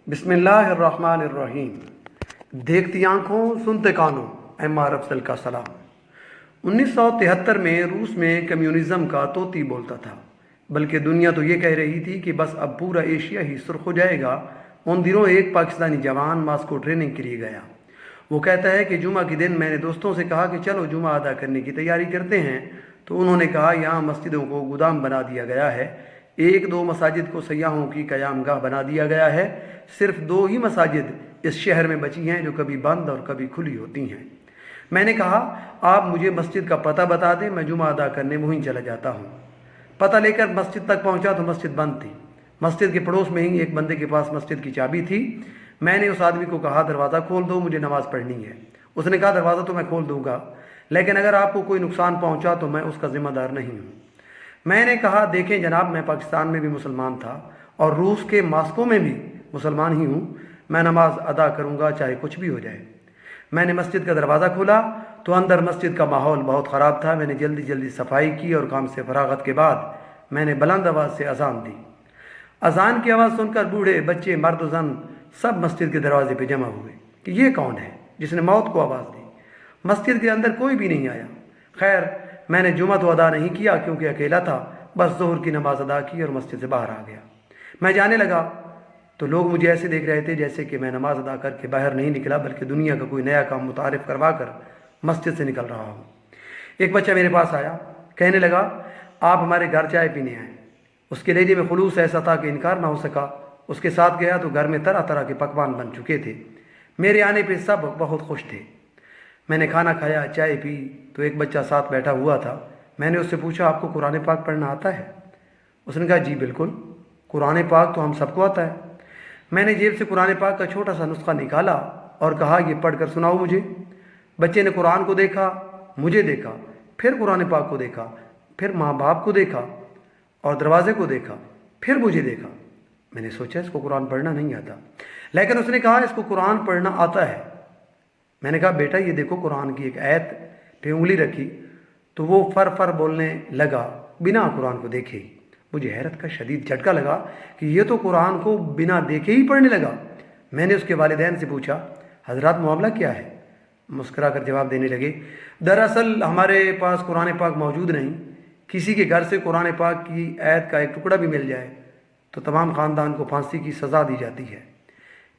बिस्मिल्लाहिर्रहमानिर्रहीम। देखती आंखों सुनते कानों, एम.आर. अफजल का सलाम। 1973 में रूस में कम्युनिज़्म का तोती बोलता था, बल्कि दुनिया तो ये कह रही थी कि बस अब पूरा एशिया ही सुर्ख हो जाएगा। उन दिनों एक पाकिस्तानी जवान मास्को ट्रेनिंग के लिए गया। वो कहता है कि जुमा के दिन मैंने दोस्तों से कहा कि चलो जुमा अदा करने की तैयारी करते हैं, तो उन्होंने कहा यहाँ मस्जिदों को गोदाम बना दिया गया है, एक दो मसाजिद को सयाहों की क़यामगाह बना दिया गया है। सिर्फ दो ही मसाजिद इस शहर में बची हैं जो कभी बंद और कभी खुली होती हैं। मैंने कहा आप मुझे मस्जिद का पता बता दें, मैं जुमा अदा करने वहीं चला जाता हूँ। पता लेकर मस्जिद तक पहुँचा तो मस्जिद बंद थी। मस्जिद के पड़ोस में ही एक बंदे के पास मस्जिद की चाबी थी। मैंने उस आदमी को कहा दरवाज़ा खोल दो, मुझे नमाज़ पढ़नी है। उसने कहा दरवाज़ा तो मैं खोल दूंगा, लेकिन अगर आपको कोई नुकसान पहुँचा तो मैं उसका ज़िम्मेदार नहीं हूँ। मैंने कहा देखें जनाब, मैं पाकिस्तान में भी मुसलमान था और रूस के मास्को में भी मुसलमान ही हूँ। मैं नमाज अदा करूँगा चाहे कुछ भी हो जाए। मैंने मस्जिद का दरवाज़ा खोला तो अंदर मस्जिद का माहौल बहुत ख़राब था। मैंने जल्दी जल्दी सफाई की और काम से फरागत के बाद मैंने बुलंद आवाज़ से अजान दी। अजान की आवाज़ सुनकर बूढ़े बच्चे मर्द जन सब मस्जिद के दरवाजे पे जमा हुए कि ये कौन है जिसने मौत को आवाज़ दी। मस्जिद के अंदर कोई भी नहीं आया। खैर मैंने जुमा तो अदा नहीं किया क्योंकि अकेला था। बस ज़ोहर की नमाज अदा की और मस्जिद से बाहर आ गया। मैं जाने लगा तो लोग मुझे ऐसे देख रहे थे जैसे कि मैं नमाज अदा करके बाहर नहीं निकला, बल्कि दुनिया का कोई नया काम मुतारिफ करवा कर मस्जिद से निकल रहा हूँ। एक बच्चा मेरे पास आया, कहने लगा आप हमारे घर चाय पीने आए। उसके लहजे में खुलूस ऐसा था कि इनकार ना हो सका। उसके साथ गया तो घर में तरह तरह के पकवान बन चुके थे। मेरे आने पर सब बहुत खुश थे। मैंने खाना खाया, चाय पी तो एक बच्चा साथ बैठा हुआ था। मैंने उससे पूछा आपको कुरान पाक पढ़ना आता है? उसने कहा जी बिल्कुल, कुरान पाक तो हम सबको आता है। मैंने जेब से कुरान पाक का छोटा सा नुस्खा निकाला और कहा ये पढ़कर सुनाओ मुझे। बच्चे ने कुरान को देखा, मुझे देखा, फिर कुरान पाक को देखा, फिर माँ बाप को देखा और दरवाजे को देखा, फिर मुझे देखा। मैंने सोचा इसको कुरान पढ़ना नहीं आता, लेकिन उसने कहा इसको कुरान पढ़ना आता है। मैंने कहा बेटा ये देखो, कुरान की एक आयत पे उंगली रखी तो वो फर फर बोलने लगा बिना कुरान को देखे ही। मुझे हैरत का शदीद झटका लगा कि ये तो कुरान को बिना देखे ही पढ़ने लगा। मैंने उसके वालिदैन से पूछा हजरत मामला क्या है? मुस्कुरा कर जवाब देने लगे दरअसल हमारे पास कुरान पाक मौजूद नहीं। किसी के घर से कुरान पाक की आयत का एक टुकड़ा भी मिल जाए तो तमाम ख़ानदान को फांसी की सज़ा दी जाती है।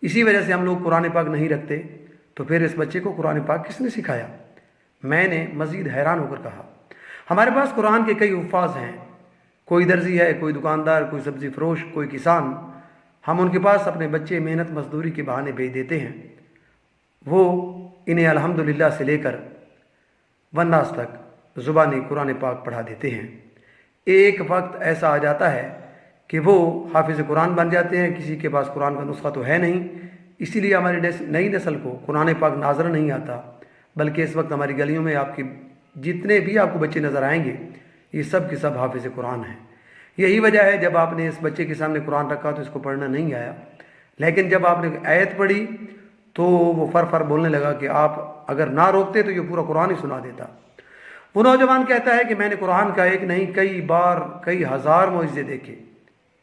इसी वजह से हम लोग कुरान पाक नहीं रखते। तो फिर इस बच्चे को कुरान पाक किसने सिखाया? मैंने मज़ीद हैरान होकर कहा हमारे पास कुरान के कई हुफ़ाज़ हैं। कोई दर्जी है, कोई दुकानदार, कोई सब्ज़ी फरोश, कोई किसान। हम उनके पास अपने बच्चे मेहनत मजदूरी के बहाने भेज देते हैं। वो इन्हें अल्हम्दुलिल्लाह से लेकर वन्नास तक ज़ुबानी कुरान पाक पढ़ा देते हैं। एक वक्त ऐसा आ जाता है कि वो हाफिज़ कुरान बन जाते हैं। किसी के पास कुरान का नुस्खा तो है नहीं, इसीलिए हमारी नई नस्ल को कुरान पाक नाज़र नहीं आता। बल्कि इस वक्त हमारी गलियों में आपकी जितने भी आपको बच्चे नज़र आएंगे ये सब के सब हाफिज़ कुरान हैं। यही वजह है जब आपने इस बच्चे के सामने कुरान रखा तो इसको पढ़ना नहीं आया, लेकिन जब आपने आयत पढ़ी तो वो फर फर बोलने लगा कि आप अगर ना रोकते तो ये पूरा कुरान ही सुना देता। वो नौजवान कहता है कि मैंने कुरान का एक नहीं कई बार कई हज़ार मुआज़े देखे।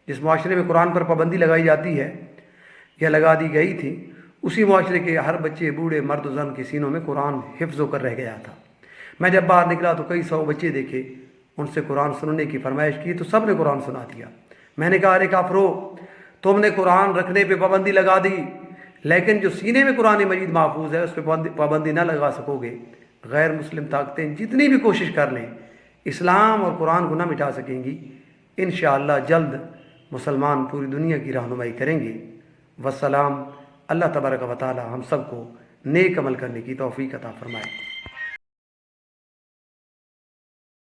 जिस माशरे में कुरान पर पाबंदी लगाई जाती है या लगा दी गई थी, उसी माशरे के हर बच्चे बूढ़े मर्द जन के सीनों में कुरान हिफ्ज़ होकर रह गया था। मैं जब बाहर निकला तो कई सौ बच्चे देखे, उनसे कुरान सुनने की फरमाइश की तो सब ने कुरान सुना दिया। मैंने कहा अरे काफरो, तुमने कुरान रखने पे पाबंदी लगा दी, लेकिन जो सीने में कुरान मजीद महफूज है उस पर पाबंदी ना लगा सकोगे। गैर मुस्लिम ताकतें जितनी भी कोशिश कर लें इस्लाम और कुरान को ना मिटा सकेंगी। इंशाअल्लाह जल्द मुसलमान पूरी दुनिया की रहनुमाई करेंगे। वस्सलाम। अल्लाह तबारक व तआला हम सबको नेक अमल करने की तौफीक अता फरमाए।